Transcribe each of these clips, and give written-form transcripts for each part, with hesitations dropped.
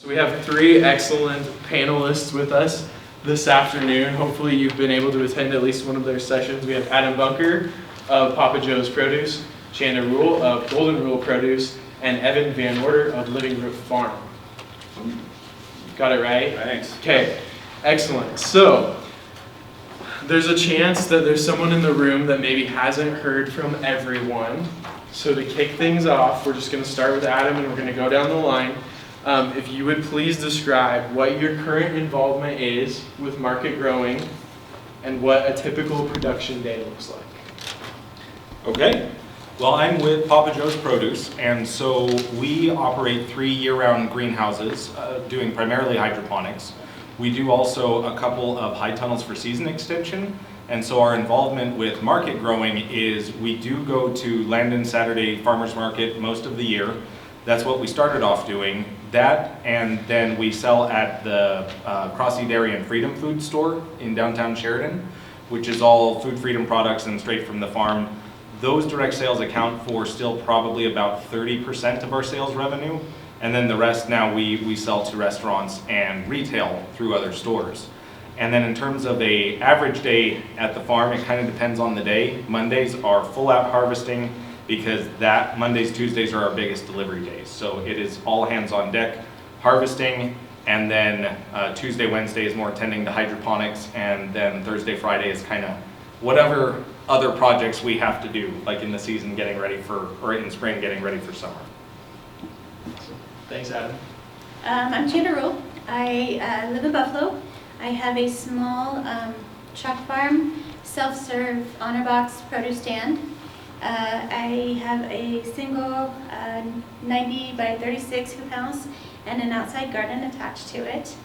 So we have three excellent panelists with us this afternoon. Hopefully you've been able to attend at least one of their sessions. We have Adam Bunker of Papa Joe's Produce, Chanda Rule of Golden Rule Produce, and Evan Van Order of Living Root Farm. Got it right? Thanks. Okay, excellent. So there's a chance that there's someone in the room that maybe hasn't heard from everyone. So to kick things off, we're just going to start with Adam and we're going to go down the line. If you would please describe what your current involvement is with market growing and what a typical production day looks like. Okay. Well, I'm with Papa Joe's Produce, and so we operate 3 year-round greenhouses doing primarily hydroponics. We do also a couple of high tunnels for season extension, and so our involvement with market growing is we do go to Landon Saturday Farmers Market most of the year. That's what we started off doing. That, and then we sell at the Crossy Dairy and Freedom Food Store in downtown Sheridan, which is all food freedom products and straight from the farm. Those direct sales account for still probably about 30% of our sales revenue, and then the rest now we sell to restaurants and retail through other stores. And then in terms of an average day at the farm, it kind of depends on the day. Mondays are full out harvesting, because Mondays, Tuesdays are our biggest delivery days. So it is all hands on deck harvesting, and then Tuesday, Wednesday is more tending to hydroponics, and then Thursday, Friday is kind of whatever other projects we have to do, like in the season getting ready for, or in spring getting ready for summer. Thanks, Adam. I'm Chanda Rule. I live in Buffalo. I have a small truck farm, self-serve honor box produce stand. I have a single 90 by 36 hoop house and an outside garden attached to it.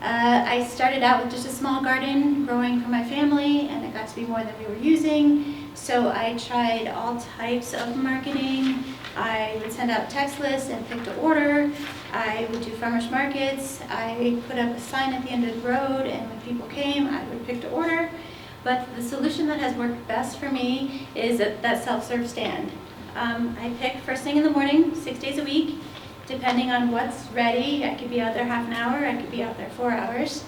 I started out with just a small garden growing for my family, and it got to be more than we were using. So I tried all types of marketing. I would send out text lists and pick to order. I would do farmers markets. I put up a sign at the end of the road, and when people came, I would pick to order. But the solution that has worked best for me is that self-serve stand. I pick first thing in the morning, 6 days a week, depending on what's ready. I could be out there half an hour, I could be out there 4 hours.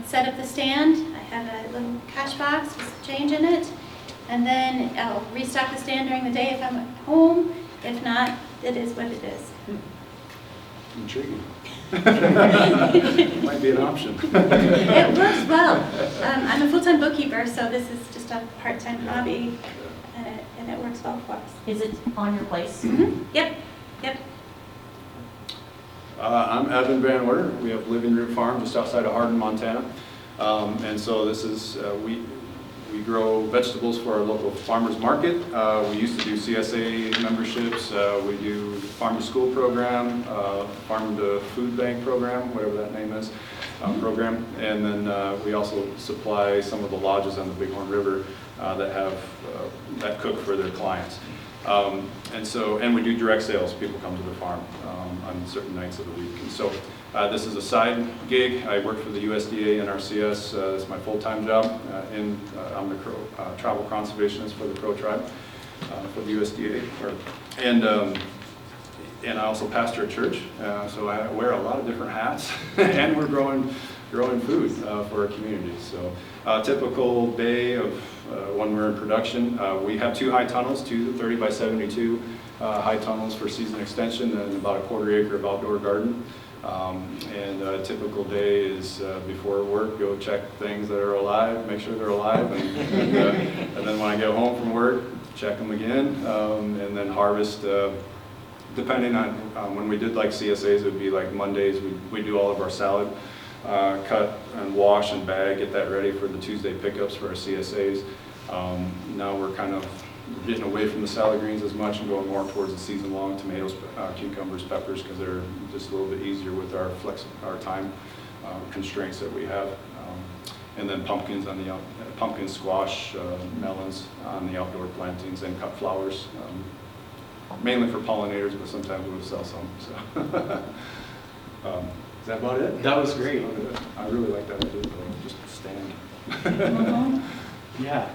Set up the stand. I have a little cash box with some change in it. And then I'll restock the stand during the day if I'm at home. If not, it is what it is. Intriguing. Might be an option. It works well. I'm a full-time bookkeeper, so this is just a part-time hobby, and it works well for us. Is it on your place? Mm-hmm. Yep. I'm Evan Van Order. We have Living Root Farm just outside of Hardin, Montana. And so this is, we grow vegetables for our local farmers market. We used to do CSA memberships. We do farm to school program, farm to food bank program, whatever that name is, program. And then we also supply some of the lodges on the Bighorn River that cook for their clients. And we do direct sales. People come to the farm on certain nights of the week. And so this is a side gig. I work for the USDA and RCS. It's my full-time job. I'm the travel conservationist for the Crow tribe for the USDA. And I also pastor a church. So I wear a lot of different hats. And we're growing food for our community. So a typical day of when we're in production, we have 2 high tunnels, 2 30 by 72 high tunnels for season extension, and about a 1/4 acre of outdoor garden. And a typical day is before work, go check things that are alive, make sure they're alive, and then when I get home from work, check them again, and then harvest. Depending on when we did like CSAs, it would be like Mondays, we do all of our salad. Cut and wash and bag, get that ready for the Tuesday pickups for our CSAs. Now we're kind of getting away from the salad greens as much and going more towards the season long tomatoes, cucumbers, peppers, because they're just a little bit easier with our time constraints that we have. And then pumpkins, squash, melons on the outdoor plantings, and cut flowers, mainly for pollinators, but sometimes we'll sell some. So. Is that about it? That was great. I really like that idea, though. Just stand. Yeah.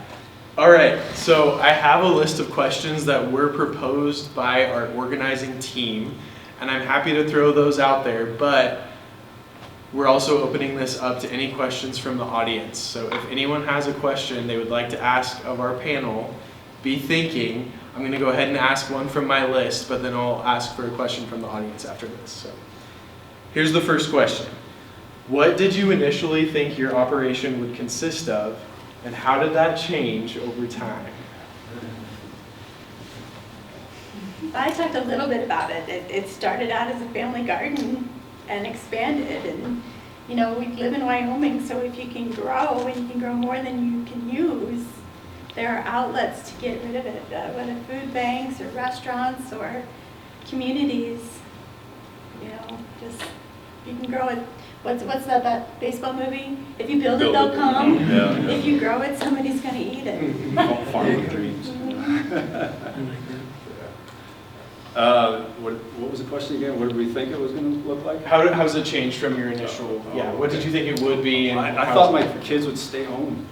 All right, so I have a list of questions that were proposed by our organizing team, and I'm happy to throw those out there, but we're also opening this up to any questions from the audience. So if anyone has a question they would like to ask of our panel, be thinking. I'm going to go ahead and ask one from my list, but then I'll ask for a question from the audience after this. So here's the first question. What did you initially think your operation would consist of, and how did that change over time? I talked a little bit about it. It started out as a family garden and expanded, and you know, we live in Wyoming, so if you can grow and you can grow more than you can use, there are outlets to get rid of it, whether food banks or restaurants or communities. You know, just you can grow it. What's that baseball movie? If you build it, they'll come. Yeah. If you grow it, somebody's going to eat it. Farm of dreams. What was the question again? What did we think it was going to look like? How's it changed from your initial? What did you think it would be? And I thought my kids would stay home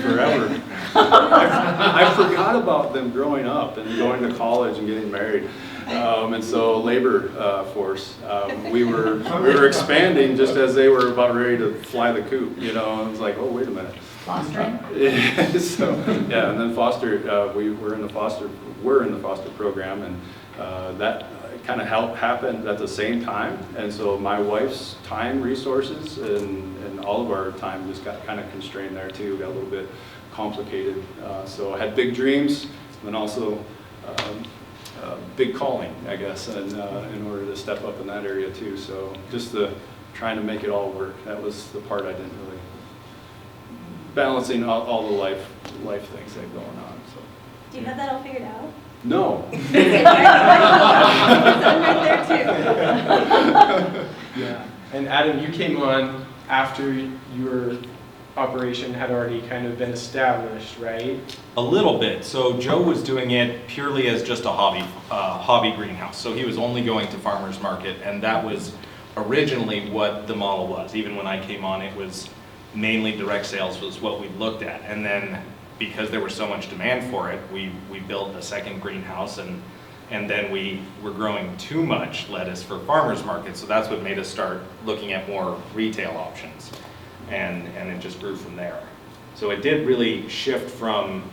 forever. I forgot about them growing up and going to college and getting married. And so labor force, we were expanding just as they were about ready to fly the coop, you know, and it was like, oh, wait a minute. Fostering? So, yeah, and then foster, we're in the foster program, and that kind of happened at the same time. And so my wife's time resources and all of our time just got kind of constrained there too, got a little bit complicated. So I had big dreams, and then also big calling, I guess, and in order to step up in that area too. So just trying to make it all work. That was the part I didn't really, balancing all the life things that are going on. So. Do you have that all figured out? No. It's right there too. Yeah. And Adam, you came on after your operation had already kind of been established, right? A little bit. So Joe was doing it purely as just a hobby greenhouse. So he was only going to farmers market, and that was originally what the model was. Even when I came on, it was mainly direct sales was what we looked at. And then because there was so much demand for it, we built a second greenhouse, and then we were growing too much lettuce for farmers market. So that's what made us start looking at more retail options. And it just grew from there. So it did really shift from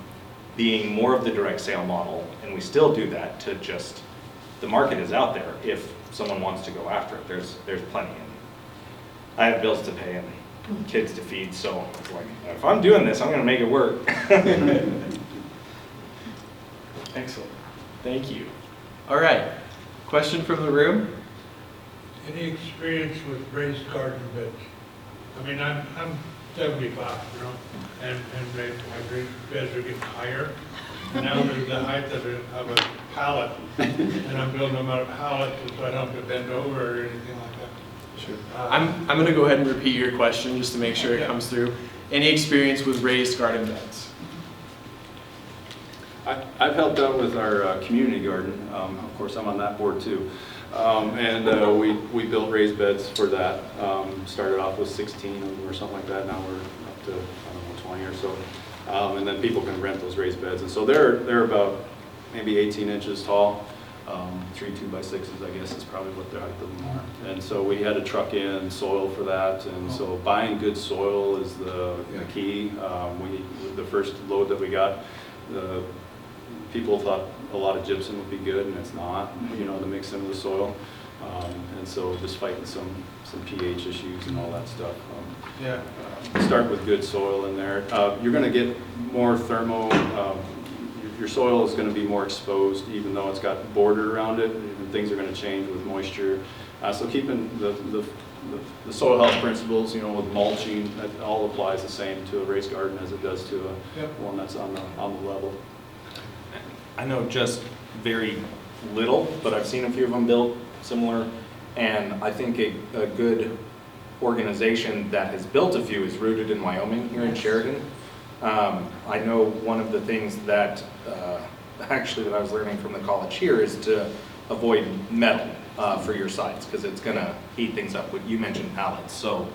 being more of the direct sale model, and we still do that, to just the market is out there if someone wants to go after it. There's plenty. And I have bills to pay and kids to feed, so it's like, if I'm doing this, I'm going to make it work. Excellent. Thank you. All right. Question from the room? Any experience with raised garden beds? I mean, I'm 75, you know, and my raised beds are getting higher. And now there's the height of a pallet, and I'm building them out of pallets so I don't have to bend over or anything like that. Sure. I'm going to go ahead and repeat your question just to make sure it comes through. Any experience with raised garden beds? I've helped out with our community garden. Of course, I'm on that board too. We built raised beds for that. Started off with 16 of them or something like that. Now we're up to, I don't know, 20 or so. And then people can rent those raised beds. And so they're about maybe 18 inches tall. 3 2x6s, I guess, is probably what the height of them are. And so we had to truck in soil for that. And so buying good soil is the key. The first load that we got, people thought a lot of gypsum would be good, and it's not, you know, to mix into the soil. And so just fighting some pH issues and all that stuff. Start with good soil in there. You're going to get more your soil is going to be more exposed, even though it's got border around it, and things are going to change with moisture. So keeping the soil health principles, you know, with mulching, that all applies the same to a raised garden as it does to one that's on the level. I know just very little, but I've seen a few of them built similar, and I think a good organization that has built a few is Rooted in Wyoming here in Sheridan. I know one of the things that actually that I was learning from the college here is to avoid metal for your sides, because it's going to heat things up. You mentioned pallets, so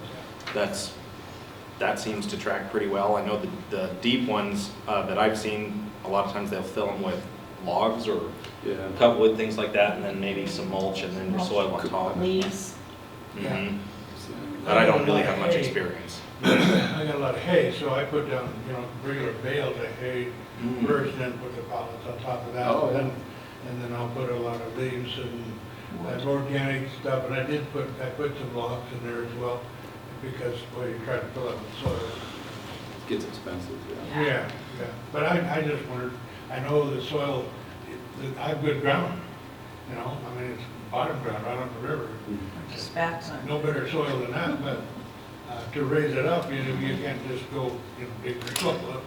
that seems to track pretty well. I know the deep ones that I've seen, a lot of times they'll fill them with logs or Yeah. cut wood, things like that, and then maybe some mulch and then your soil on top. Leaves. Mhm. But I don't really have much experience. I got a lot of hay, so I put down, regular bales of hay Mm. first, and then put the pallets on top of that. Oh, yeah. And then I'll put a lot of leaves and organic stuff, and I put some logs in there as well, because, well, you try to fill up with soil. Gets expensive, yeah. Yeah, yeah, but I just wondered, I know the soil, I have good ground, I mean, it's bottom ground right on the river. Just facts on. No better soil than that, but to raise it up, you can't just go, dig your soil up.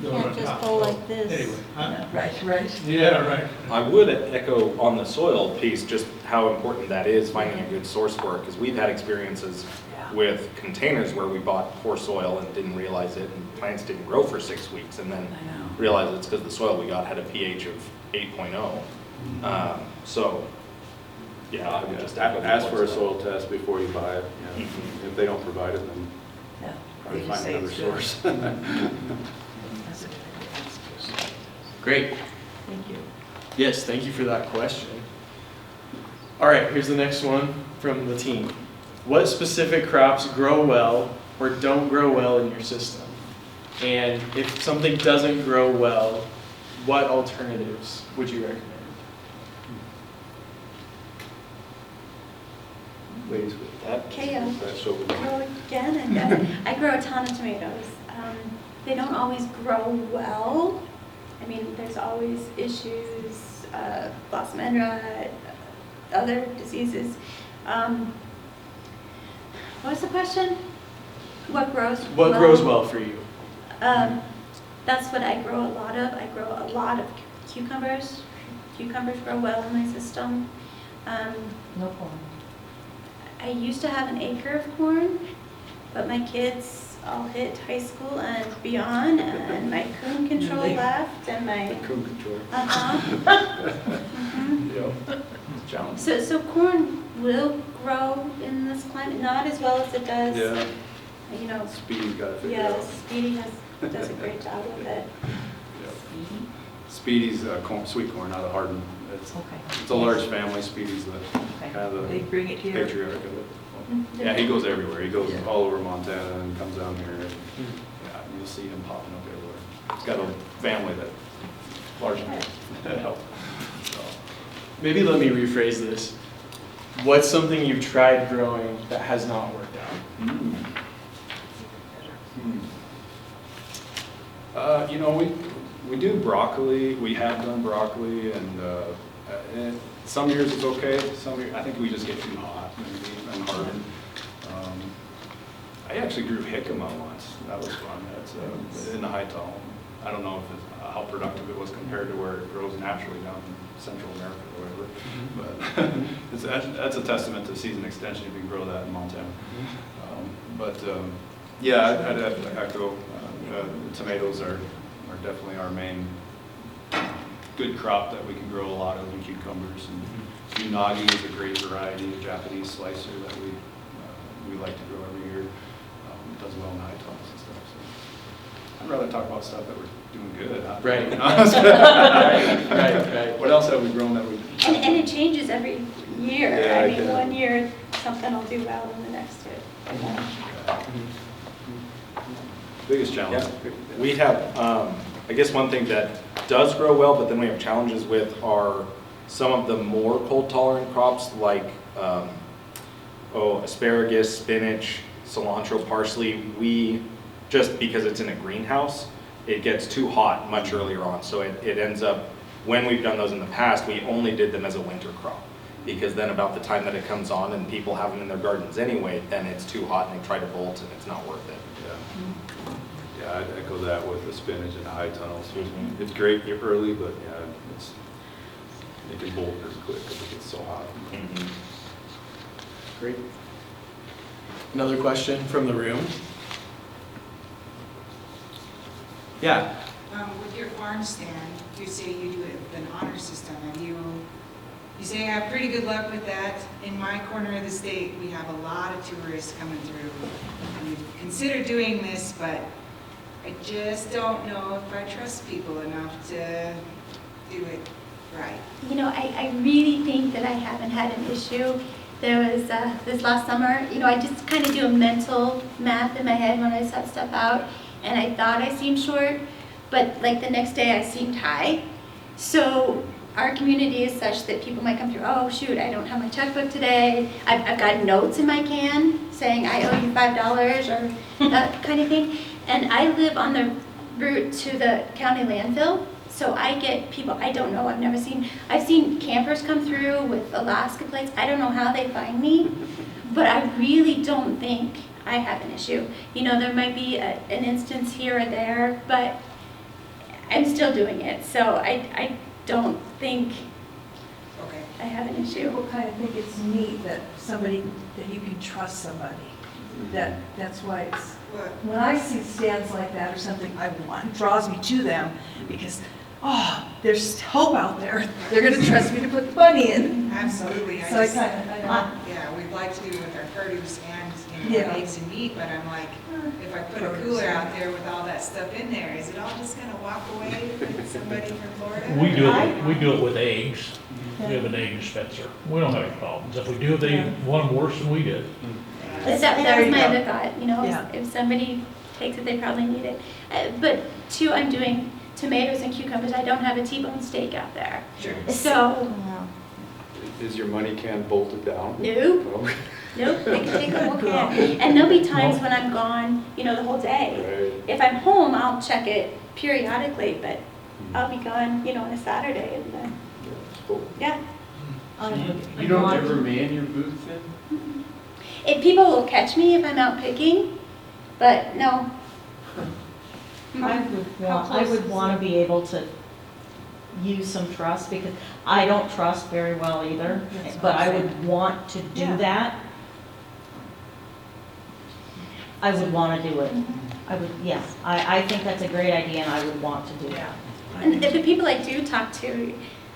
You go on can't just top. go like this. Anyway, huh? Right. Yeah, right. I would echo on the soil piece, just how important that is, finding a good source for it, because we've had experiences Yeah. with containers where we bought poor soil and didn't realize it, and plants didn't grow for 6 weeks, and then I know. realized it's because the soil we got had a pH of 8.0. So, yeah, I would just echo the Ask for a points. soil test before you buy it. Mhm. If they don't provide it, then Yeah. probably They find say another it's good. source. That's a good idea. Great. Thank you. Yes, thank you for that question. All right, here's the next one from the team. What specific crops grow well or don't grow well in your system? And if something doesn't grow well, what alternatives would you recommend? Ladies with that. Kale. That's over there. Grow again and again. I grow a ton of tomatoes. They don't always grow well. I mean, there's always issues, blossom end rot, other diseases. What was the question? What grows well? What grows well for you? That's what I grow a lot of. I grow a lot of cucumbers. Cucumbers grow well in my system. No corn. I used to have an acre of corn, but my kids all hit high school and beyond, and my coon control Really? left, and my, Coon control. Mhm. Yep. Challenge. So corn will grow in this climate, not as well as it does, Yeah, Speedy's got to figure it out. yes, Speedy does a great job with it. Yep. Speedy's sweet corn, not a hardened. Okay. It's a large family. Speedy's the Okay. kind of They the bring it here. patriarch of it. Mhm. Yeah, he goes everywhere. He goes Yeah. all over Montana and comes down here. And, yeah, you'll see him popping up everywhere. He's got a family that large enough to help. So, Maybe let me rephrase this. What's something you've tried growing that has not worked out? We do broccoli. We have done broccoli, and some years it's okay. Some years, I think we just get too hot maybe and hardened. I actually grew jicama once. That was fun. That's in the high tall. I don't know if how productive it was compared to where it grows naturally down in Central America or whatever. But that's a testament to season extension if you can grow that in Montana. Yeah, I'd have to echo. Tomatoes are definitely our main good crop that we can grow a lot of, and cucumbers. And unagi is a great variety, a Japanese slicer that we like to grow every year. It does well in high tops and stuff. So I'd rather talk about stuff that we're doing good. Huh? Right. To be honest. Right. What else have we grown that we? And it changes every year. Yeah, I I mean, can. one year something will do well, and the next year. Biggest challenge. Yeah. We have, I guess one thing that does grow well, but then we have challenges with are some of the more cold tolerant crops like asparagus, spinach, cilantro, parsley. We, just because it's in a greenhouse, it gets too hot much earlier on. So it ends up, when we've done those in the past, we only did them as a winter crop. Because then about the time that it comes on and people have them in their gardens anyway, then it's too hot and they try to bolt and it's not worth it. Yeah, I'd echo that with the spinach and the high tunnels. Mhm. It's great early, but yeah, it can bolt pretty quick because it gets so hot. Mhm. Great. Another question from the room? Yeah. With your farm stand, you say you do it with an honor system, and you say you have pretty good luck with that. In my corner of the state, we have a lot of tourists coming through. And we've considered doing this, but I just don't know if I trust people enough to do it Right. You know, I really think that I haven't had an issue. There was, this last summer, you know, I just kind of do a mental math in my head when I set stuff out, and I thought I seemed short, but like the next day I seemed high. So our community is such that people might come through, oh shoot, I don't have my checkbook today. I've got notes in my can saying I owe you $5 or that kind of thing. And I live on the route to the county landfill. So I get people I don't know, I've seen campers come through with Alaska plates. I don't know how they find me, but I really don't think I have an issue. You know, there might be an instance here or there, but I'm still doing it. So I don't think Okay. I have an issue. People kind of think it's neat that that you can trust somebody. That's why it's, What? when I see stands like that or something, it draws me to them because, there's hope out there. They're gonna trust me to put the money in. Absolutely. So I kind of, Yeah, we'd like to with our produce and, you know, Yeah. eggs and meat, but I'm like, if I put a cooler out there with all that stuff in there, is it all just gonna walk away with somebody from Florida? We do it with eggs. We have an egg dispenser. We don't have any problems. If we do, they want them worse than we did. That There was you my go. other thought, you know, Yeah. if somebody takes it, they probably need it. But too, I'm doing tomatoes and cucumbers. I don't have a T-bone steak out there. Sure. So, Is your money can bolted down? nope, No? nope, they can take the whole can. And there'll be times when I'm gone, you know, the whole day. Right. If I'm home, I'll check it periodically, but I'll be gone, you know, on a Saturday and then, yeah. You don't ever man your booth then? If people will catch me if I'm out picking, but no. I would want to be able to use some trust because I don't trust very well either, That's but what I I'm would want to do Yeah. that. I would want to do it. I would, yes, I think that's a great idea and I would want to do it. yeah. And if the people I do talk to,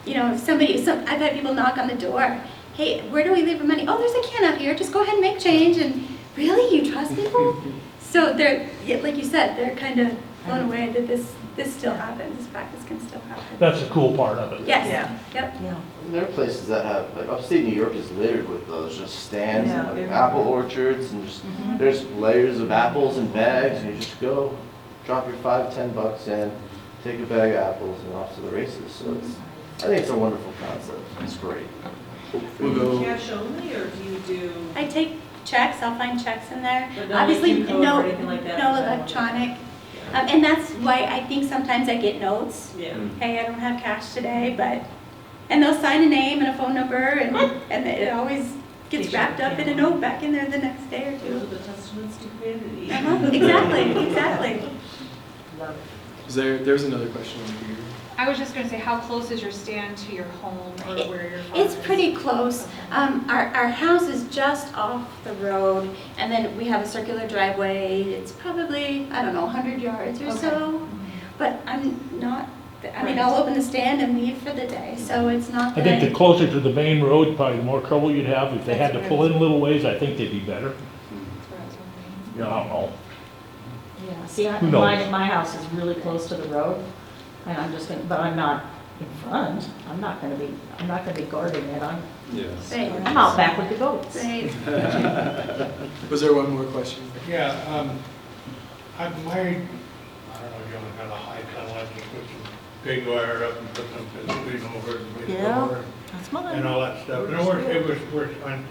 you know, if I've had people knock on the door, hey, where do we leave our money? Oh, there's a can out here, just go ahead and make change. And really, you trust people? So they're, yeah, like you said, they're kind of blown away that this still happens, this practice can still happen. That's the cool part of it. Yes, Yeah. yep. Yeah. There are places that have, like upstate New York is littered with those, just stands Yeah, and like it- apple orchards and just, there's layers of apples in bags and you just go, drop your $5-10 in, take a bag of apples and off to the races. So it's, I think it's a wonderful concept. It's great. We'll go. Cash only, or do you do? I take checks, I'll find checks in there. But no Obviously, QR code no, or anything like that? no electronic. And that's why I think sometimes I get notes. Yeah. Hey, I don't have cash today, but, and they'll sign a name and a phone number and it always gets wrapped up in a note back in there the next day or Those are two. the testaments to humanity. Exactly. Love it. There's another question over here. I was just gonna say, how close is your stand to your home or where your farm It's is? pretty close. Our house is just off the road, and then we have a circular driveway. It's probably, I don't know, 100 yards or so. But I'm not, I'll open the stand and leave for the day, so it's not I that think the closer to the main road, probably the more trouble you'd have. If they had to That's pull in a little ways, I think they'd be better. That's what I was wondering. Yeah, I don't know. Yeah, see, Who knows? my house is really close to the road and I'm just gonna, but I'm not in front. I'm not gonna be guarding it. Yes. Right. I'm out back with the goats. Right. Was there one more question? Yeah, I don't know, you want to kind of high, kind of like to put some big wire up and put some screen over it and put it Yeah. over That's and mine. all that stuff. And it works fine.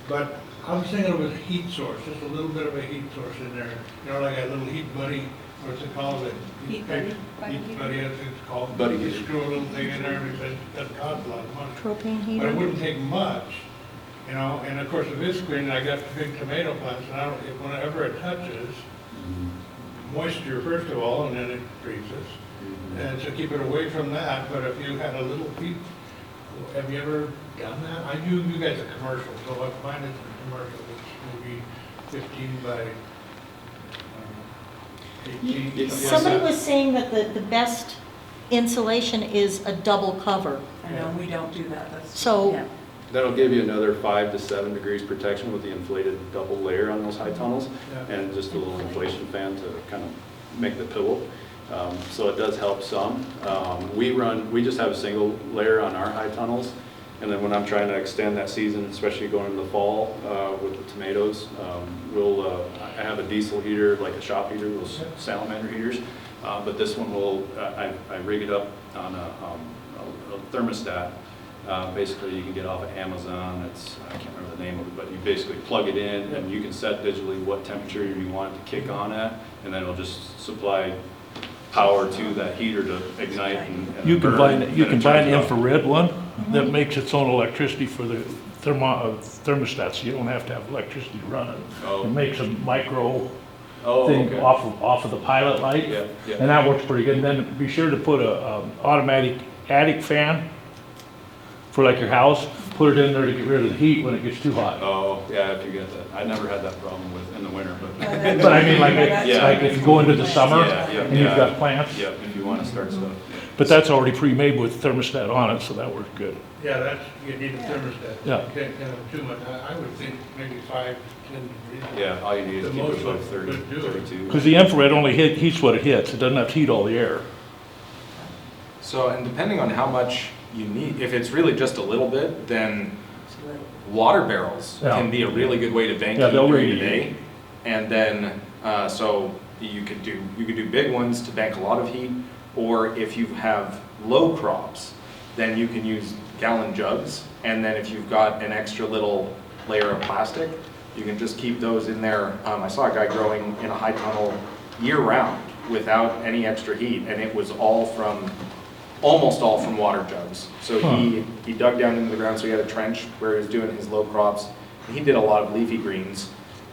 But I was thinking of a heat source, just a little bit of a heat source in there. You know, like a little heat buddy, what's it called? Heat buddy? Heat buddy, as it's called. Buddy You heater. screw a little thing in there and it doesn't cost a lot of money. Propane But it heater. wouldn't take much, you know, and of course, with this screen, I got big tomato plants, and whenever it touches, moisture first of all, and then it freezes. And so keep it away from that, but if you had a little heat, have you ever done that? I knew you guys are commercial, so I find it's a commercial, it's maybe 15 by 18. Yes. Somebody was saying that the best insulation is a double cover. I know, we don't do that. That's. So- Yeah. That'll give you another 5 to 7 degrees protection with the inflated double layer on those high tunnels Yeah. and just a little inflation fan to kind of make the pillow. So it does help some. We just have a single layer on our high tunnels. And then when I'm trying to extend that season, especially going into the fall with the tomatoes, I have a diesel heater, like a shop heater, those salamander heaters. But this one I rig it up on a thermostat. Basically, you can get off of Amazon. I can't remember the name of it, but you basically plug it in and you can set digitally what temperature you want it to kick on at, and then it'll just supply power to that heater to ignite and You can burn, buy, and you then can it buy an turns off. infrared one that makes its own electricity for the thermostats. You don't have to have electricity to run it. Oh. It makes a micro Oh, thing okay. off of the pilot light. Yeah, yeah. And that works pretty good. And then be sure to put a automatic attic fan for like your house. Put it in there to get rid of the heat when it gets too hot. Oh, yeah, if you get that. I never had that problem in the winter, but. But I mean, like, Yeah. like if you go into the summer Yeah, yeah, and you've yeah. got plants. Yeah, if you want to start stuff. But that's already pre-made with thermostat on it, so that works good. Yeah, you need a thermostat. Yeah. You can't have too much. I would think maybe 5, 10 degrees. Yeah, all you need is The keep most it above would 30, do it. 32. Because the infrared only heats what it hits. It doesn't have to heat all the air. So, and depending on how much you need, if it's really just a little bit, then water barrels Yeah. can be a really good way to bank Yeah, heat they'll during the radiate. day. And then, so you could do big ones to bank a lot of heat, or if you have low crops, then you can use gallon jugs. And then if you've got an extra little layer of plastic, you can just keep those in there. I saw a guy growing in a high tunnel year round without any extra heat, and it was almost all from water jugs. So he dug down into the ground, so he had a trench where he was doing his low crops. And he did a lot of leafy greens,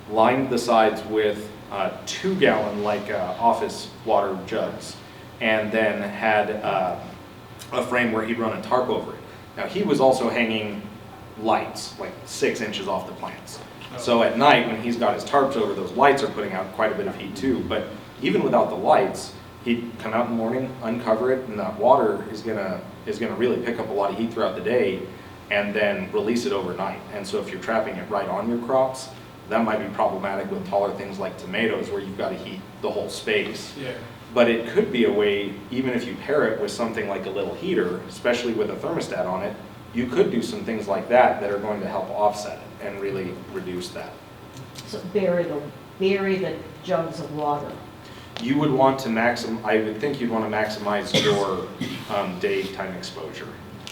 lined the sides with 2-gallon like office water jugs, and then had a frame where he'd run a tarp over it. Now he was also hanging lights like 6 inches off the plants. So at night when he's got his tarps over, those lights are putting out quite a bit of heat too. But even without the lights, he'd come out in the morning, uncover it, and that water is gonna really pick up a lot of heat throughout the day, and then release it overnight. And so if you're trapping it right on your crops, that might be problematic with taller things like tomatoes, where you've got to heat the whole space. Yeah. But it could be a way, even if you pair it with something like a little heater, especially with a thermostat on it, you could do some things like that that are going to help offset it and really reduce that. So bury the jugs of water. You would want to I would think you'd want to maximize your daytime exposure.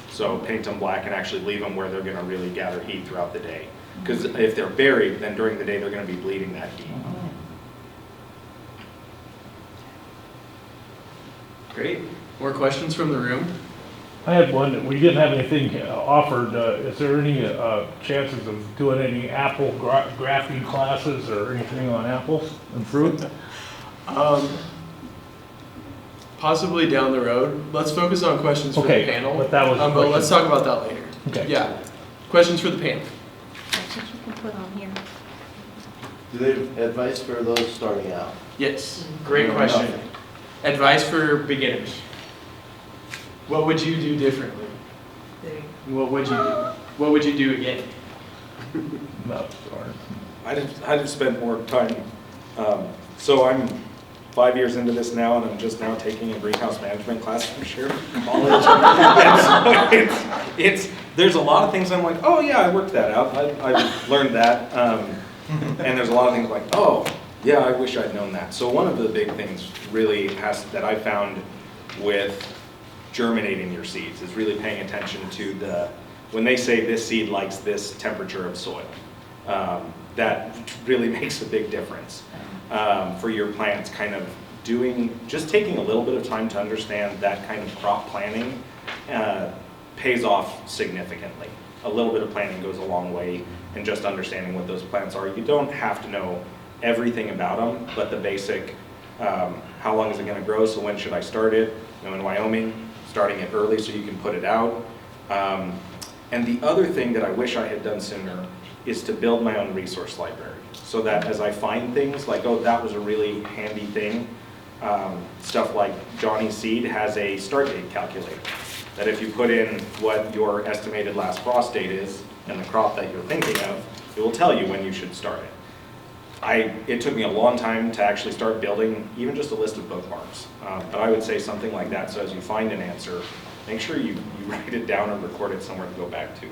So paint them black and actually leave them where they're going to really gather heat throughout the day. Because if they're buried, then during the day they're going to be bleeding that heat. Great. More questions from the room? I had one, we didn't have anything offered. Is there any chances of doing any apple grafting classes or anything on apples and fruit? Possibly down the road. Let's focus on questions for Okay, the panel. but that was the but let's question. talk about that later. Okay. Yeah. Questions for the panel. That's what you can put on here. Do they have advice for those starting out? Yes. Great No, question. nothing. Advice for beginners. What would you do differently? What would you do? What would you do again? No, sorry. I'd have spent more time. So I'm 5 years into this now, and I'm just now taking a greenhouse management class from Sheridan College. And so there's a lot of things I'm like, oh yeah, I worked that out. I've learned that. And there's a lot of things like, oh yeah, I wish I'd known that. So one of the big things really that I found with germinating your seeds is really paying attention to when they say this seed likes this temperature of soil. That really makes a big difference for your plants. Kind of just taking a little bit of time to understand that kind of crop planning pays off significantly. A little bit of planning goes a long way in just understanding what those plants are. You don't have to know everything about them, but the basic, how long is it going to grow, so when should I start it? In Wyoming, starting it early so you can put it out. And the other thing that I wish I had done sooner is to build my own resource library, so that as I find things like, oh, that was a really handy thing, stuff like Johnny's Seed has a start date calculator, that if you put in what your estimated last frost date is and the crop that you're thinking of, it will tell you when you should start it. it took me a long time to actually start building even just a list of bookmarks. But I would say something like that, so as you find an answer, make sure you write it down and record it somewhere to go back to.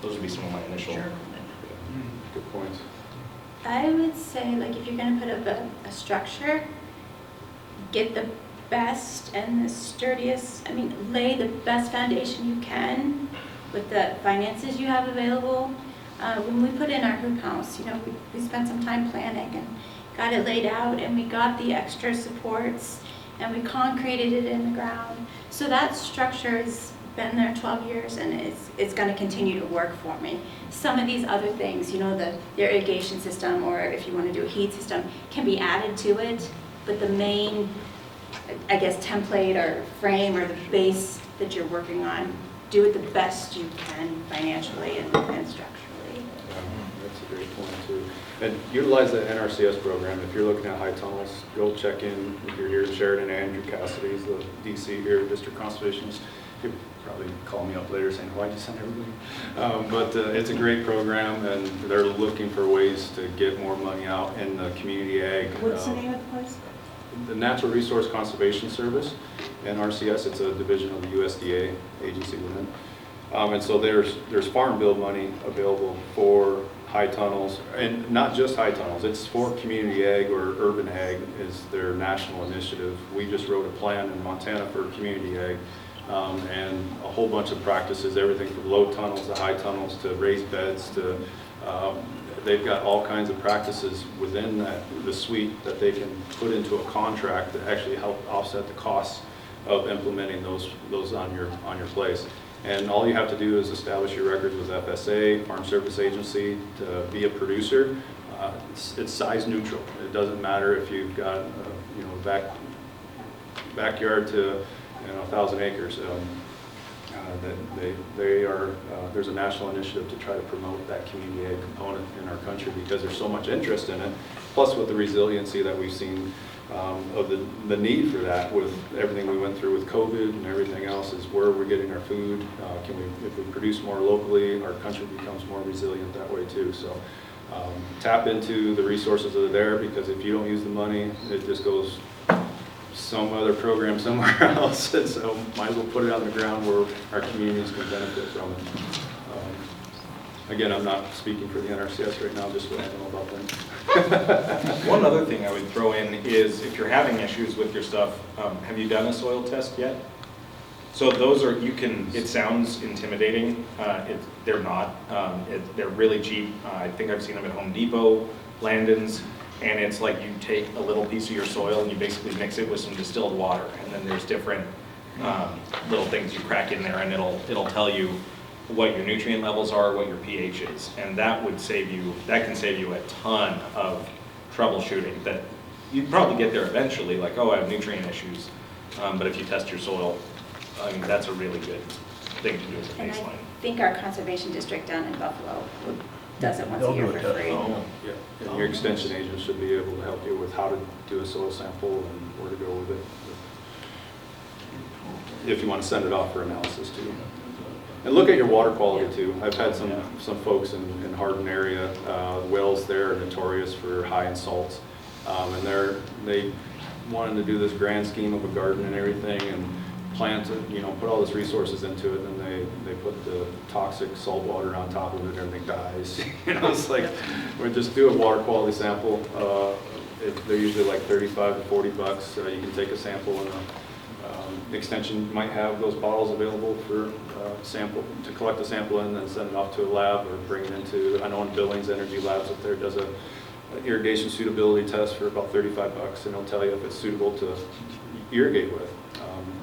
Those would be some of my initial. Good points. I would say, like, if you're gonna put up a structure, get the best and the sturdiest, lay the best foundation you can with the finances you have available. When we put in our hoop house, we spent some time planning and got it laid out, and we got the extra supports, and we concreted it in the ground. So that structure has been there 12 years, and it's going to continue to work for me. Some of these other things, the irrigation system, or if you want to do a heat system, can be added to it, but the main, I guess, template or frame or the base that you're working on, do it the best you can financially and structurally. That's a great point too. And utilize the NRCS program. If you're looking at high tunnels, go check in if you're here in Sheridan. Andrew Cassidy's the DC here, District Conservationist. He'll probably call me up later saying, why'd you send everybody? But it's a great program, and they're looking for ways to get more money out in the community ag. What's the name of the place? The Natural Resource Conservation Service, NRCS. It's a division of the USDA agency within. And so there's farm bill money available for high tunnels, and not just high tunnels. It's for community ag, or urban ag is their national initiative. We just wrote a plan in Montana for community ag, and a whole bunch of practices, everything from low tunnels to high tunnels to raised beds to they've got all kinds of practices within the suite that they can put into a contract that actually help offset the costs of implementing those on your place. And all you have to do is establish your records with FSA, Farm Service Agency, to be a producer. It's size neutral. It doesn't matter if you've got backyard to 1,000 acres. There's a national initiative to try to promote that community ag component in our country because there's so much interest in it. Plus, with the resiliency that we've seen of the need for that, with everything we went through with COVID and everything else, is where we're getting our food. If we produce more locally, our country becomes more resilient that way too. So tap into the resources that are there, because if you don't use the money, it just goes some other program somewhere else. And so might as well put it on the ground where our communities can benefit from it. Again, I'm not speaking for the NRCS right now, just what I know about them. One other thing I would throw in is, if you're having issues with your stuff, have you done a soil test yet? So those are, it sounds intimidating. They're not. They're really cheap. I think I've seen them at Home Depot, Landon's, and it's like you take a little piece of your soil and you basically mix it with some distilled water, and then there's different little things you crack in there, and it'll tell you what your nutrient levels are, what your pH is, and that can save you a ton of troubleshooting that you'd probably get there eventually, like, oh, I have nutrient issues, but if you test your soil, that's a really good thing to do as a And baseline. I think our conservation district down in Buffalo does it once a year for free. Yeah, and your extension agent should be able to help you with how to do a soil sample and where to go with it, if you want to send it off for analysis too. And look at your water quality too. I've had some folks in Hardin area, the wells there are notorious for high in salts, and they wanted to do this grand scheme of a garden and everything, and plant it, put all these resources into it, and they put the toxic salt water on top of it, and everything dies. It's like, we just do a water quality sample. They're usually like $35 to $40. You can take a sample, and extension might have those bottles available for to collect a sample in and then send it off to a lab, or bring it into, I know in Billings Energy Labs up there does an irrigation suitability test for about $35, and it'll tell you if it's suitable to irrigate with.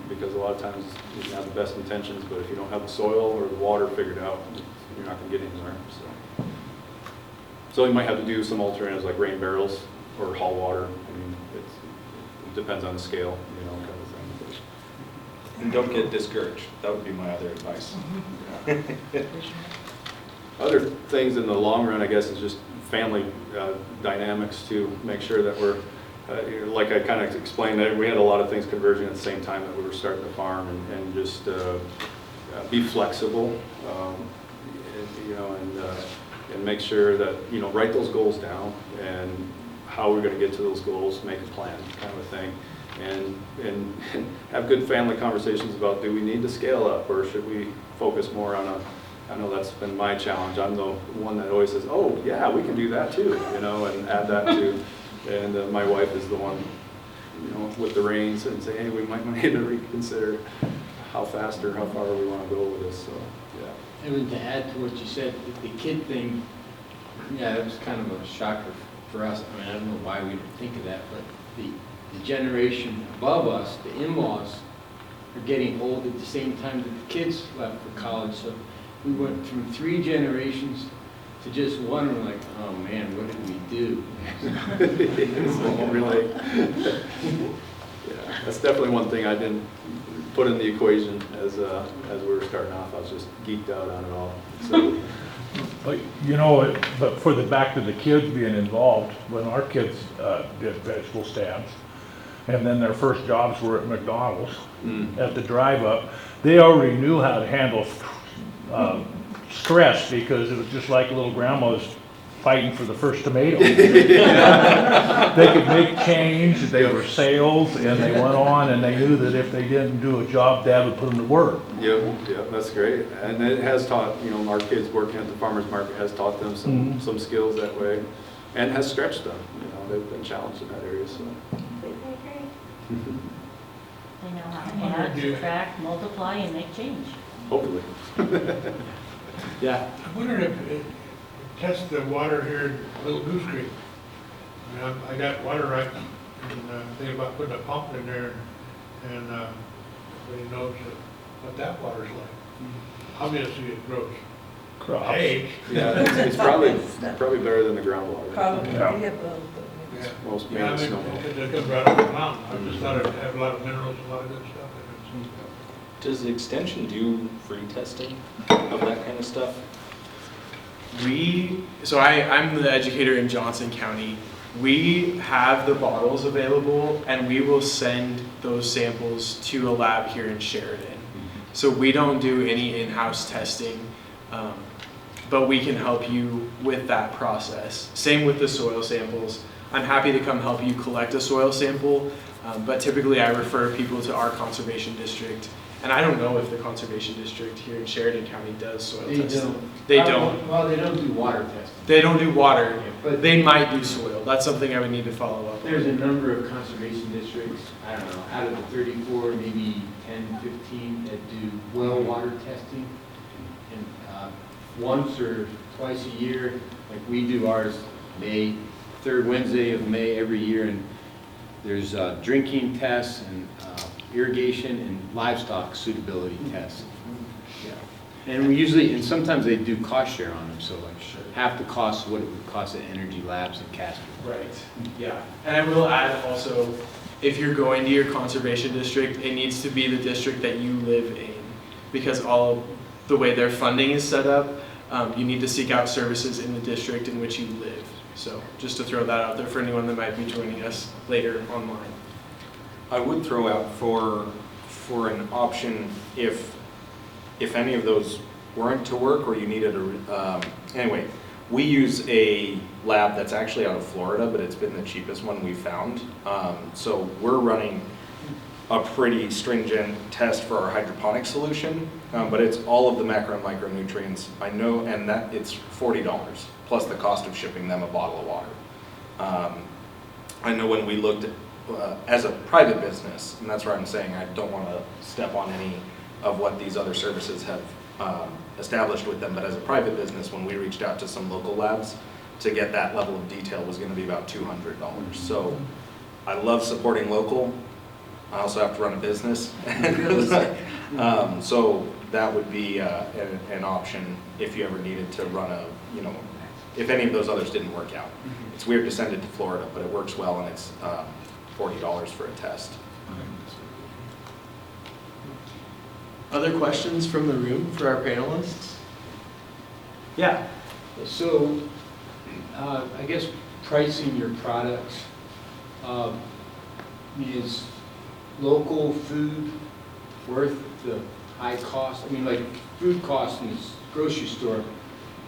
Because a lot of times you can have the best intentions, but if you don't have the soil or the water figured out, you're not going to get anywhere. So you might have to do some alternatives like rain barrels or haul water. It depends on the scale, kind of thing. And don't get discouraged. That would be my other advice. Other things in the long run, I guess, is just family dynamics to make sure that we're, like I kind of explained, that we had a lot of things converging at the same time that we were starting to farm, and just be flexible, and and make sure that, write those goals down and how we're going to get to those goals, make a plan kind of a thing. And have good family conversations about, do we need to scale up or should we focus more on I know that's been my challenge. I'm the one that always says, oh yeah, we can do that too, and add that to. And my wife is the one, with the reins and say, hey, we might need to reconsider how fast or how far we want to go with this, so, yeah. And to add to what you said, the kid thing, yeah, that was kind of a shocker for us. I mean, I don't know why we didn't think of that, but the generation above us, the in-laws, are getting old at the same time that the kids left for college. So we went from 3 generations to just one, and we're like, oh man, what did we do? Really, yeah, that's definitely one thing I didn't put in the equation as we were starting off. I was just geeked out on it all. So, But for back to the kids being involved, when our kids did vegetable stands, and then their first jobs were at McDonald's at the drive-up, they already knew how to handle stress, because it was just like little grandmas fighting for the first tomato. They could make change, they were sales, and they went on, and they knew that if they didn't do a job, Dad would put them to work. Yep, that's great. And it has taught, our kids working at the farmer's market has taught them some skills that way, and has stretched them. They've been challenged in that area, so. They know how to add, subtract, multiply, and make change. Hopefully. Yeah. I wonder if it tests the water here at Little Goose Creek. I mean, I got water rights and thinking about putting a pump in there, and everybody knows what that water's like. Obviously, it grows hay. Yeah, it's probably better than the groundwater. Probably, Yeah. we have both. Yeah. Most Yeah, I mains mean, don't. it comes right off the mountain. I just thought it'd have a lot of minerals and a lot of good stuff in it. Does the extension do free testing of that kind of stuff? I'm the educator in Johnson County. We have the bottles available, and we will send those samples to a lab here in Sheridan. So we don't do any in-house testing, but we can help you with that process. Same with the soil samples. I'm happy to come help you collect a soil sample, but typically I refer people to our conservation district. And I don't know if the conservation district here in Sheridan County does soil testing. They don't. Well, they don't do water testing. They don't do water, But they might do soil. That's something I would need to follow up on. there's a number of conservation districts, I don't know, out of the 34, maybe 10, 15 that do well water testing. And once or twice a year, like we do ours, May, 3rd Wednesday of May every year, and there's drinking tests and irrigation and livestock suitability tests. Yeah. And we usually, and sometimes they do cost share on them, so like half the cost of what it would cost at Energy Labs in Casper. Right, yeah. And I will add also, if you're going to your conservation district, it needs to be the district that you live in, because all of the way their funding is set up, you need to seek out services in the district in which you live. So just to throw that out there for anyone that might be joining us later online. I would throw out for an option if any of those weren't to work or you needed anyway, we use a lab that's actually out of Florida, but it's been the cheapest one we've found. So we're running a pretty stringent test for our hydroponic solution, but it's all of the macro and micronutrients. I know, and that it's $40 plus the cost of shipping them a bottle of water. I know when we looked at as a private business, and that's where I'm saying I don't want to step on any of what these other services have established with them, but as a private business, when we reached out to some local labs, to get that level of detail was going to be about $200. So I love supporting local. I also have to run a business. So that would be an option if you ever needed to run if any of those others didn't work out. It's weird to send it to Florida, but it works well, and it's $40 for a test. Other questions from the room for our panelists? Yeah. So, I guess pricing your products, is local food worth the high cost? I mean, like food costs in the grocery store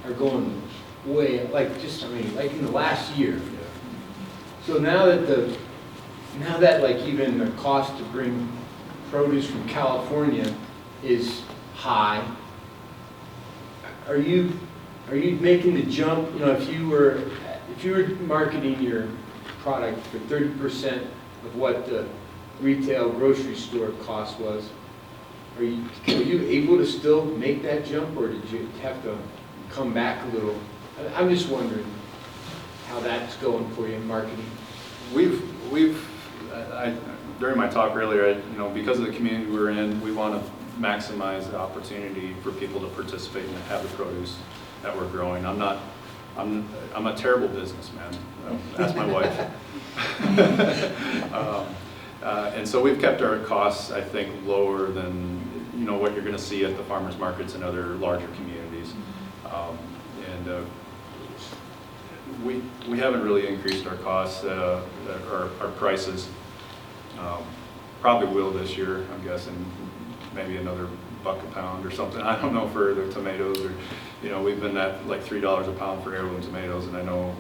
are going way, like just, I mean, like in the last year. So now that like even the cost to bring produce from California is high, are you making the jump, you know, if you were marketing your product for 30% of what the retail grocery store cost was, were you able to still make that jump, or did you have to come back a little? I'm just wondering how that's going for you in marketing. During my talk earlier, you know, because of the community we're in, we want to maximize the opportunity for people to participate and have the produce that we're growing. I'm a terrible businessman. Ask my wife. And so we've kept our costs, I think, lower than, you know, what you're going to see at the farmers markets and other larger communities. We haven't really increased our costs, our prices. Probably will this year, I'm guessing, maybe another $1 a pound or something. I don't know for the tomatoes, or, you know, we've been at like $3 a pound for heirloom tomatoes, and I know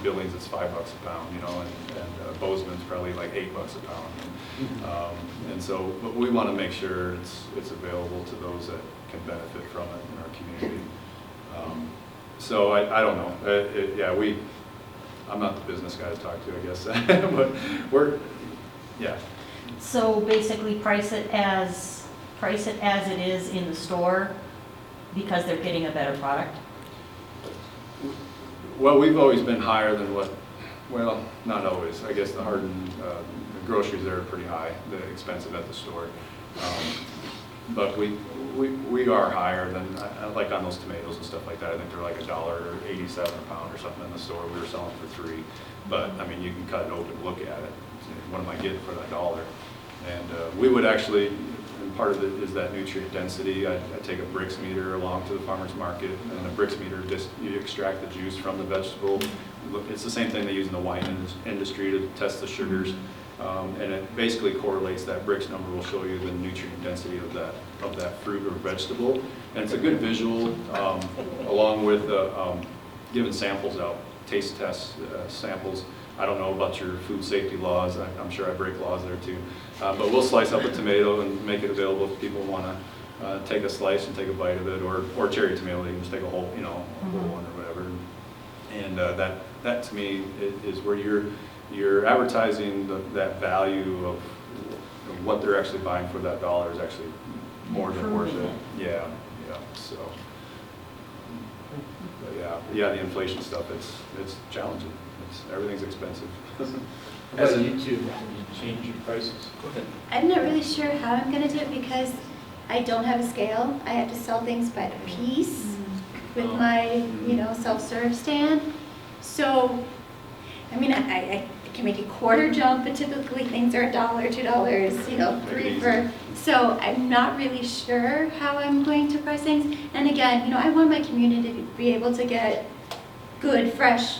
Billings it's $5 a pound, you know, and Bozeman's probably like $8 a pound. And so, but we want to make sure it's available to those that can benefit from it in our community. So I don't know. I'm not the business guy to talk to, I guess, but yeah. So basically price it as it is in the store because they're getting a better product? Well, we've always been higher than well, not always. I guess the hardened groceries there are pretty high, they're expensive at the store. But we are higher than, like on those tomatoes and stuff like that. I think they're like $1.87 a pound or something in the store. We were selling for $3. But I mean, you can cut it open, look at it. What am I getting for that $1? And we would actually, and part of it is that nutrient density. I take a Brix meter along to the farmer's market, and the Brix meter, just you extract the juice from the vegetable. It's the same thing they use in the wine industry to test the sugars. And it basically correlates, that Brix number will show you the nutrient density of that fruit or vegetable. And it's a good visual, along with giving samples out, taste test samples. I don't know about your food safety laws. I'm sure I break laws there too. But we'll slice up a tomato and make it available if people want to take a slice and take a bite of it, or cherry tomato, they can just take a whole, a whole one or whatever. And that to me is where you're advertising that value of what they're actually buying for that $1 is actually more than worth it. Yeah. So, but yeah, the inflation stuff, it's challenging. Everything's expensive. How about you two? Can you change your prices? Go ahead. I'm not really sure how I'm gonna do it because I don't have a scale. I have to sell things by the piece with my, self-serve stand. So, I mean, I can make a quarter jump, but typically things are $1, $2, $3 for. So I'm not really sure how I'm going to price things. And again, I want my community to be able to get good, fresh,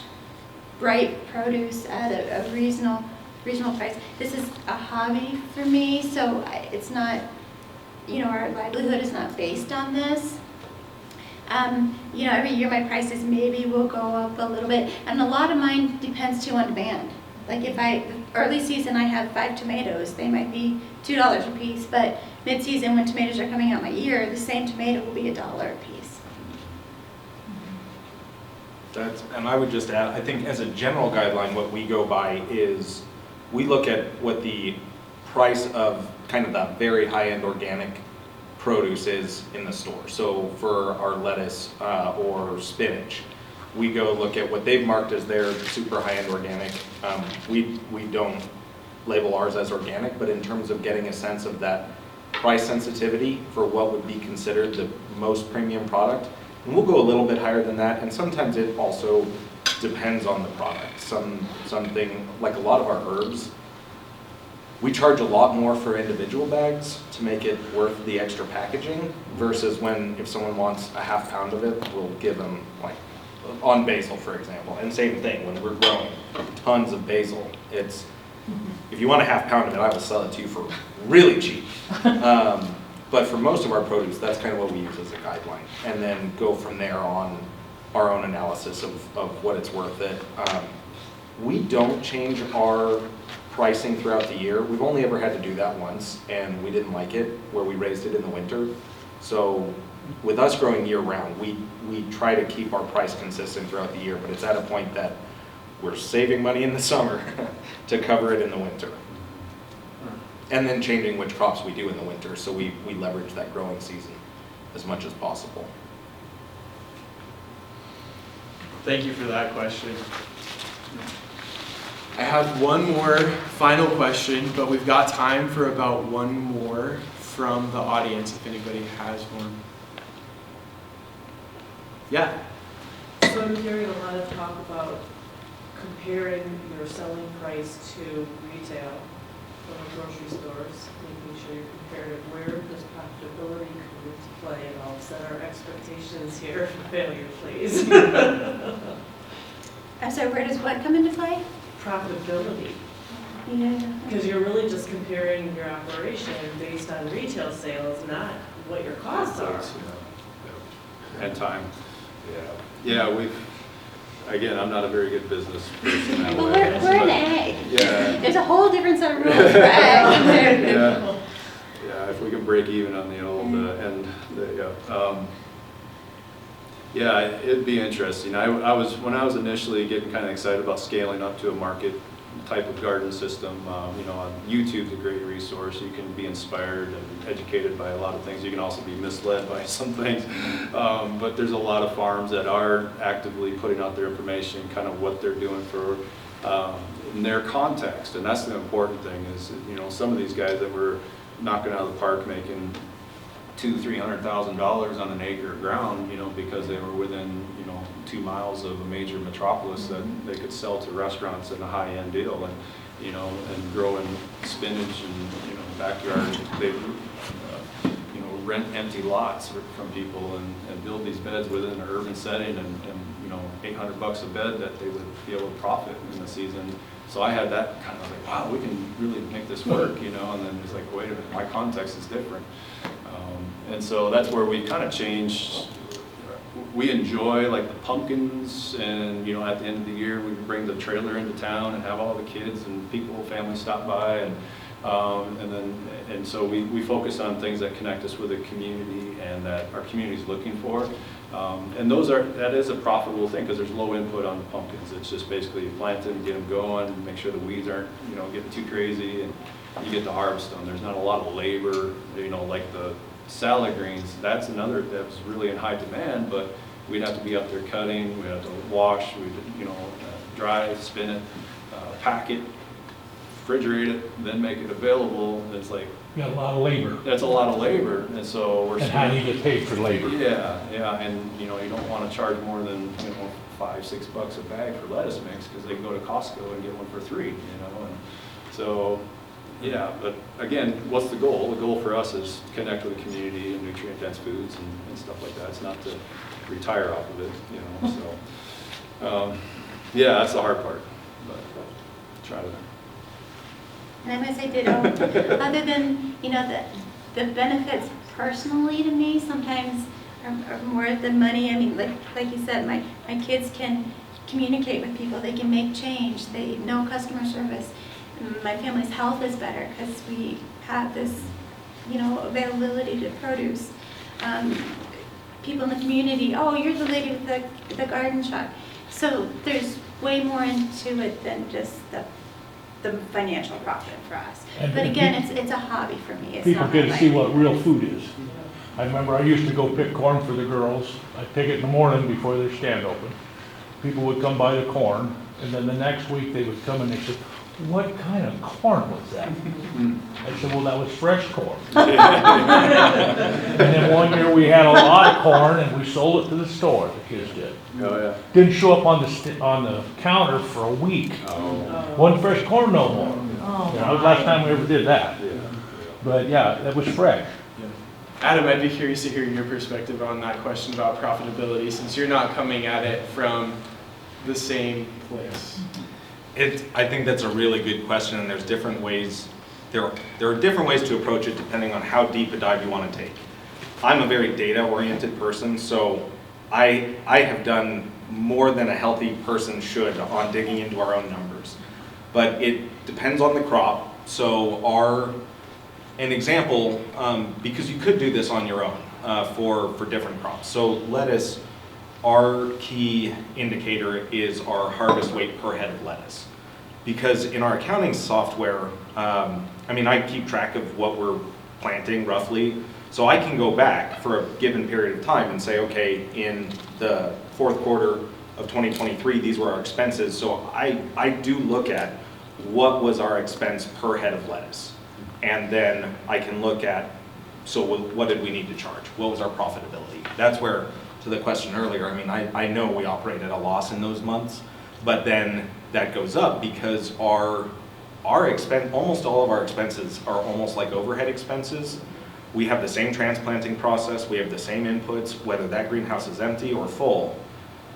bright produce at a reasonable price. This is a hobby for me, so it's not, our livelihood is not based on this. Every year my prices maybe will go up a little bit, and a lot of mine depends too on demand. Like if early season I have 5 tomatoes, they might be $2 a piece, but mid-season when tomatoes are coming out my ear, the same tomato will be $1 a piece. And I would just add, I think as a general guideline, what we go by is we look at what the price of kind of that very high-end organic produce is in the store. So for our lettuce or spinach, we go look at what they've marked as their super high-end organic. We don't label ours as organic, but in terms of getting a sense of that price sensitivity for what would be considered the most premium product, and we'll go a little bit higher than that, and sometimes it also depends on the product. Something like a lot of our herbs, we charge a lot more for individual bags to make it worth the extra packaging, versus if someone wants a half pound of it, we'll give them, like on basil, for example. And same thing, when we're growing tons of basil, if you want a half pound of it, I will sell it to you for really cheap. But for most of our produce, that's kind of what we use as a guideline, and then go from there on our own analysis of what it's worth it. We don't change our pricing throughout the year. We've only ever had to do that once, and we didn't like it, where we raised it in the winter. So with us growing year round, we try to keep our price consistent throughout the year, but it's at a point that we're saving money in the summer to cover it in the winter. And then changing which crops we do in the winter, so we leverage that growing season as much as possible. Thank you for that question. I have one more final question, but we've got time for about one more from the audience, if anybody has one. Yeah? So I'm hearing a lot of talk about comparing your selling price to retail from the grocery stores, making sure you're comparative. Where does profitability come into play? And I'll set our expectations here for failure, please. So where does what come into play? Profitability. Yeah. Because you're really just comparing your operation based on retail sales, not what your costs are. And time. Yeah, again, I'm not a very good business person that Well, way. we're an ag. Yeah. There's a whole different set of rules for ag. Yeah, if we can break even on the old end, yeah, it'd be interesting. When I was initially getting kind of excited about scaling up to a market type of garden system, on YouTube's a great resource. You can be inspired and educated by a lot of things. You can also be misled by some things. But there's a lot of farms that are actively putting out their information, kind of what they're doing for in their context. And that's the important thing is, some of these guys that were knocking out of the park making $200,000-$300,000 on an acre of ground, because they were within, 2 miles of a major metropolis that they could sell to restaurants in a high-end deal, and growing spinach and backyard, they rent empty lots from people and build these beds within an urban setting and $800 a bed that they would be able to profit in the season. So I had that kind of like, wow, we can really make this work, and then it's like, wait a minute, my context is different. And so that's where we kind of changed. We enjoy like the pumpkins, and at the end of the year we bring the trailer into town and have all the kids and families stop by, and so we focus on things that connect us with the community and that our community is looking for. And that is a profitable thing because there's low input on the pumpkins. It's just basically you plant them, get them going, make sure the weeds aren't getting too crazy, and you get to harvest them. There's not a lot of labor, like the salad greens. That's another that's really in high demand, but we'd have to be out there cutting, we'd have to wash, we'd dry, spin it, pack it, refrigerate it, then make it available. It's like Got a lot of labor. that's a lot of labor, and so we're And how do you get paid for labor? yeah, and you don't want to charge more than $5-6 a bag for lettuce mix because they can go to Costco and get one for $3, and so yeah. But again, what's the goal? The goal for us is connect with the community and nutrient dense foods and stuff like that. It's not to retire off of it, so yeah, that's the hard part, but try to. And I'm going to say ditto. Other than, the benefits personally to me sometimes are more than money. I mean, like you said, my kids can communicate with people. They can make change. They know customer service. My family's health is better because we have this, availability to produce. People in the community, oh, you're the lady with the garden truck. So there's way more into it than just the financial profit for us. But again, it's a hobby for me. It's People not get my to see life. what real food is. I remember I used to go pick corn for the girls. I'd pick it in the morning before their stand open. People would come buy the corn, and then the next week they would come and they said, "What kind of corn was that?" I said, "Well, that was fresh corn." And then one year we had a lot of corn and we sold it to the store, the kids did. Oh yeah. Didn't show up on the counter for a week. Wasn't fresh corn no more. That was the last time we ever did that. But yeah, that was fresh. Adam, I'd be curious to hear your perspective on that question about profitability, since you're not coming at it from the same place. I think that's a really good question, and there's different ways. There are different ways to approach it depending on how deep a dive you want to take. I'm a very data-oriented person, so I have done more than a healthy person should on digging into our own numbers. But it depends on the crop. So an example, because you could do this on your own for different crops. So lettuce, our key indicator is our harvest weight per head of lettuce. Because in our accounting software, I keep track of what we're planting roughly. So I can go back for a given period of time and say, okay, in the fourth quarter of 2023, these were our expenses. So I do look at what was our expense per head of lettuce. And then I can look at, so what did we need to charge? What was our profitability? That's where, to the question earlier, I know we operate at a loss in those months, but then that goes up because our expense, almost all of our expenses are almost like overhead expenses. We have the same transplanting process, we have the same inputs, whether that greenhouse is empty or full.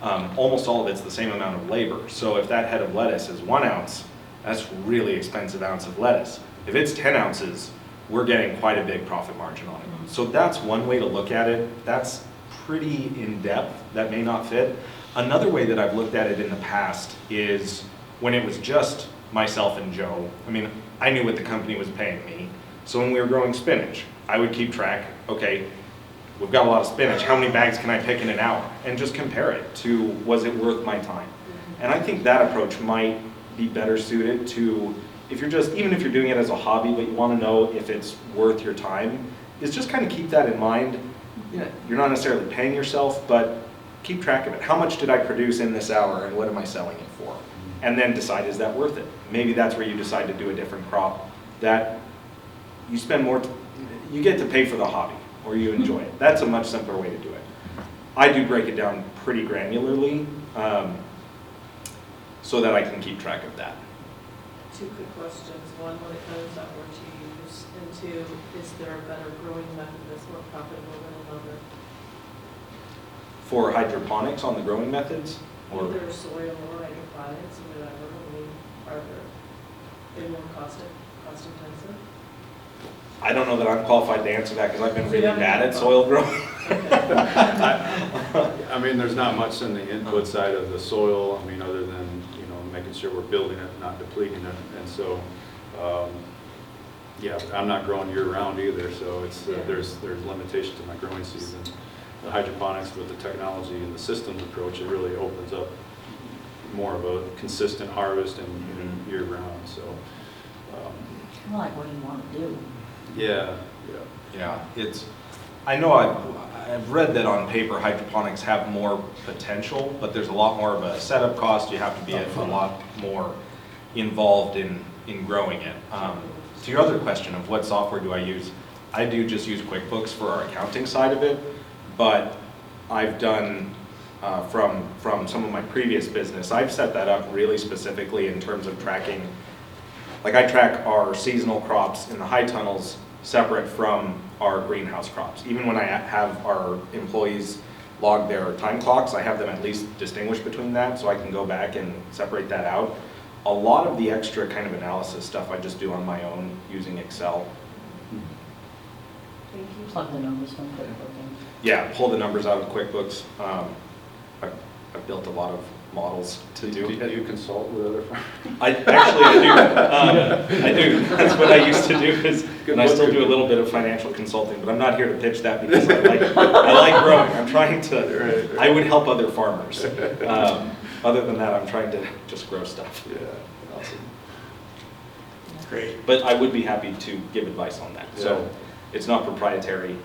Almost all of it's the same amount of labor. So if that head of lettuce is 1 ounce, that's really expensive ounce of lettuce. If it's 10 ounces, we're getting quite a big profit margin on it. So that's one way to look at it. That's pretty in-depth. That may not fit. Another way that I've looked at it in the past is when it was just myself and Joe. I knew what the company was paying me. So when we were growing spinach, I would keep track, okay, we've got a lot of spinach, how many bags can I pick in an hour? And just compare it to, was it worth my time? And I think that approach might be better suited to, even if you're doing it as a hobby, but you want to know if it's worth your time, is just kind of keep that in mind. You're not necessarily paying yourself, but keep track of it. How much did I produce in this hour and what am I selling it for? And then decide, is that worth it? Maybe that's where you decide to do a different crop that you spend more, you get to pay for the hobby or you enjoy it. That's a much simpler way to do it. I do break it down pretty granularly so that I can keep track of that. 2 quick questions. One, when it comes out what you use, and 2, is there a better growing method that's more profitable than another? For hydroponics on the growing methods? Or either soil or hydroponics or whatever, are they more cost intensive? I don't know that I'm qualified to answer that because I've been really bad at soil growing. There's not much in the input side of the soil, other than, making sure we're building it, not depleting it. And so, I'm not growing year round either, so there's limitations to my growing season. The hydroponics with the technology and the systems approach, it really opens up more of a consistent harvest and year round, so. Kind of like what you want to do. Yeah. I know I've read that on paper hydroponics have more potential, but there's a lot more of a setup cost. You have to be a lot more involved in growing it. To your other question of what software do I use, I do just use QuickBooks for our accounting side of it, but I've done from some of my previous business, I've set that up really specifically in terms of tracking. Like I track our seasonal crops in the high tunnels separate from our greenhouse crops. Even when I have our employees log their time clocks, I have them at least distinguish between that so I can go back and separate that out. A lot of the extra kind of analysis stuff I just do on my own using Excel. Thank you. Plug the numbers from QuickBooks. Yeah, pull the numbers out of QuickBooks. I've built a lot of models to do it. Do you consult with other firms? I do. I do. That's what I used to do. And I still do a little bit of financial consulting, but I'm not here to pitch that because I like growing. I'm trying to. I would help other farmers. Other than that, I'm trying to just grow stuff. Yeah, awesome. Great. But I would be happy to give advice on that. Yeah. So it's not proprietary.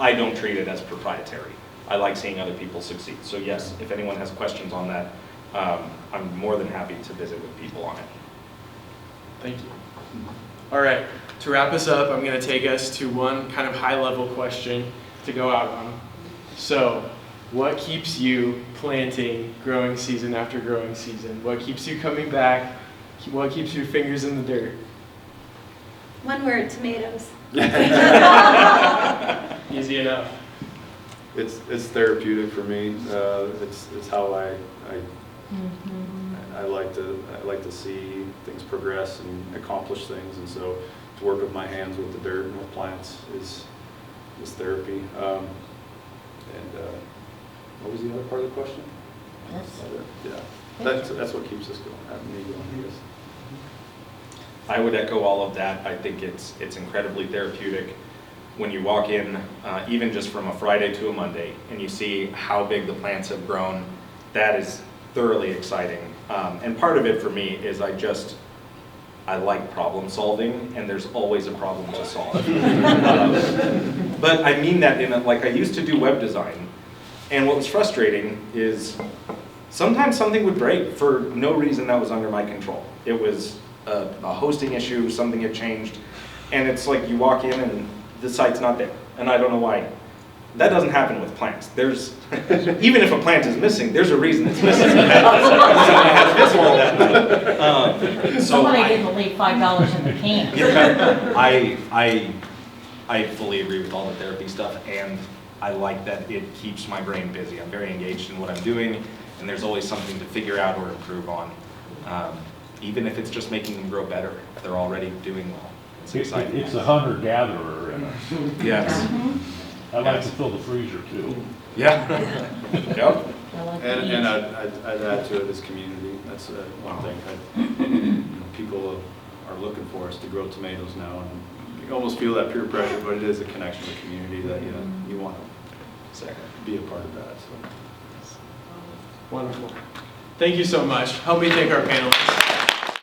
I don't treat it as proprietary. I like seeing other people succeed. So yes, if anyone has questions on that, I'm more than happy to visit with people on it. Thank you. All right, to wrap us up, I'm going to take us to one kind of high-level question to go out on. So, what keeps you planting growing season after growing season? What keeps you coming back? What keeps your fingers in the dirt? One word, tomatoes. Easy enough. It's therapeutic for me. It's how I like to see things progress and accomplish things, and so to work with my hands with the dirt and with plants is therapy. What was the other part of the question? That's- Yeah, that's what keeps us going, having me going, I guess. I would echo all of that. I think it's incredibly therapeutic when you walk in, even just from a Friday to a Monday, and you see how big the plants have grown. That is thoroughly exciting. And part of it for me is I like problem solving, and there's always a problem to solve. But I mean that like I used to do web design, and what was frustrating is sometimes something would break for no reason that was under my control. It was a hosting issue, something had changed, and it's like you walk in and the site's not there, and I don't know why. That doesn't happen with plants. There's, even if a plant is missing, there's a reason it's missing. Somebody didn't leave $5 in the can. Yeah, I fully agree with all the therapy stuff, and I like that it keeps my brain busy. I'm very engaged in what I'm doing, and there's always something to figure out or improve on. Even if it's just making them grow better, if they're already doing well. It's exciting. It's a hunter-gatherer in us. Yes. I like to fill the freezer too. Yeah. Yep. I like to And eat. I'd add to it as community. That's one thing. People are looking for us to grow tomatoes now, and you almost feel that peer pressure, but it is a connection with community that you want to be a part of that. So. Wonderful. Thank you so much. Help me thank our panelists.